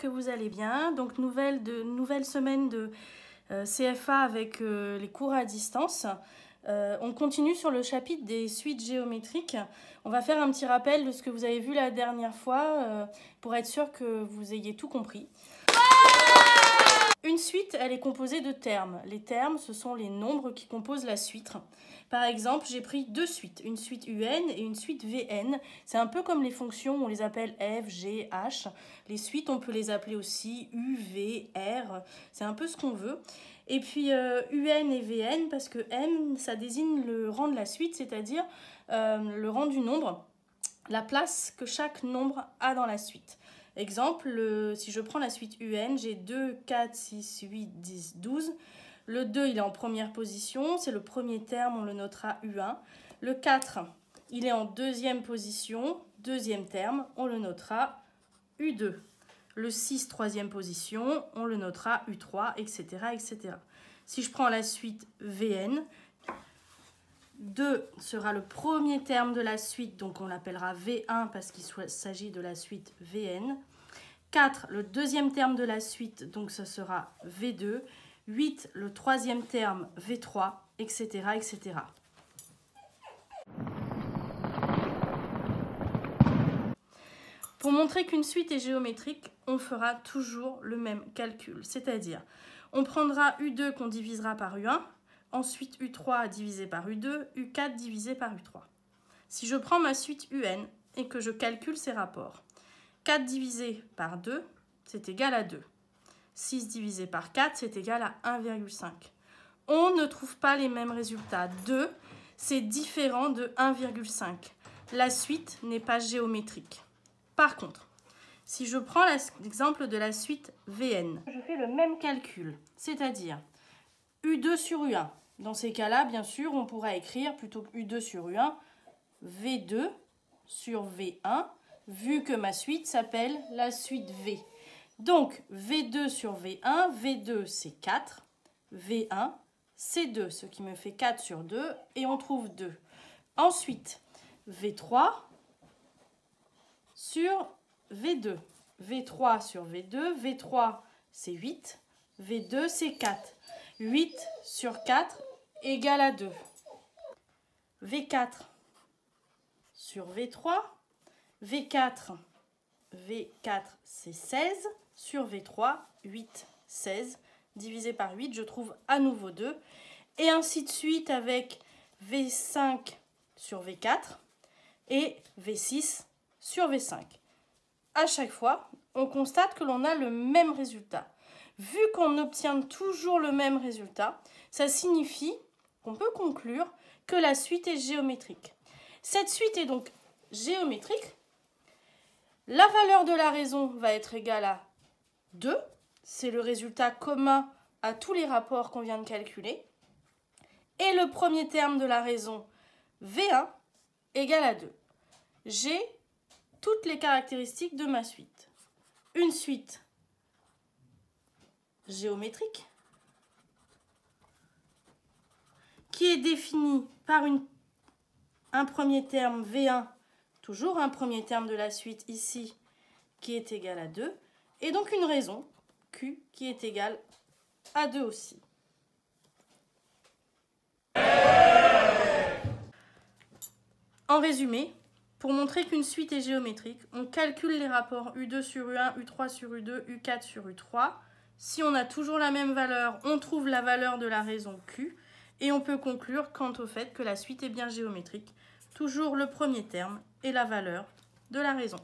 que vous allez bien. Donc nouvelle semaine de CFA avec les cours à distance. On continue sur le chapitre des suites géométriques. On va faire un petit rappel de ce que vous avez vu la dernière fois pour être sûr que vous ayez tout compris. Une suite, elle est composée de termes. Les termes, ce sont les nombres qui composent la suite. Par exemple, j'ai pris deux suites, une suite UN et une suite VN. C'est un peu comme les fonctions, on les appelle F, G, H. Les suites, on peut les appeler aussi U, V, R. C'est un peu ce qu'on veut. Et puis UN et VN, parce que M, ça désigne le rang de la suite, c'est-à-dire le rang du nombre, la place que chaque nombre a dans la suite. Exemple, si je prends la suite UN, j'ai 2, 4, 6, 8, 10, 12. Le 2, il est en première position, c'est le premier terme, on le notera U1. Le 4, il est en deuxième position, deuxième terme, on le notera U2. Le 6, troisième position, on le notera U3, etc., etc. Si je prends la suite VN, 2 sera le premier terme de la suite, donc on l'appellera V1 parce qu'il s'agit de la suite VN. 4, le deuxième terme de la suite, donc ce sera V2. 8, le troisième terme V3, etc., etc. Pour montrer qu'une suite est géométrique, on fera toujours le même calcul, c'est-à-dire on prendra U2 qu'on divisera par U1, ensuite U3 divisé par U2, U4 divisé par U3. Si je prends ma suite UN et que je calcule ces rapports, 4 divisé par 2, c'est égal à 2. 6 divisé par 4, c'est égal à 1,5. On ne trouve pas les mêmes résultats. 2, c'est différent de 1,5. La suite n'est pas géométrique. Par contre, si je prends l'exemple de la suite VN, je fais le même calcul, c'est-à-dire U2 sur U1. Dans ces cas-là, bien sûr, on pourra écrire plutôt que U2 sur U1, V2 sur V1, vu que ma suite s'appelle la suite V. Donc, V2 sur V1, V2 c'est 4, V1 c'est 2, ce qui me fait 4 sur 2, et on trouve 2. Ensuite, V3 sur V2, V3 sur V2, V3 c'est 8, V2 c'est 4. 8 sur 4 égale à 2. V4 sur V3, V4 c'est 16, sur V3, 8, 16, divisé par 8, je trouve à nouveau 2. Et ainsi de suite avec V5 sur V4 et V6 sur V5. À chaque fois, on constate que l'on a le même résultat. Vu qu'on obtient toujours le même résultat, ça signifie qu'on peut conclure que la suite est géométrique. Cette suite est donc géométrique. La valeur de la raison va être égale à 2. C'est le résultat commun à tous les rapports qu'on vient de calculer. Et le premier terme de la raison, V1, égale à 2. J'ai toutes les caractéristiques de ma suite. Une suite géométrique qui est définie par un premier terme V1, toujours un premier terme de la suite ici, qui est égal à 2, et donc une raison, Q, qui est égale à 2 aussi. En résumé, pour montrer qu'une suite est géométrique, on calcule les rapports U2 sur U1, U3 sur U2, U4 sur U3. Si on a toujours la même valeur, on trouve la valeur de la raison Q, et on peut conclure quant au fait que la suite est bien géométrique, toujours le premier terme et la valeur de la raison.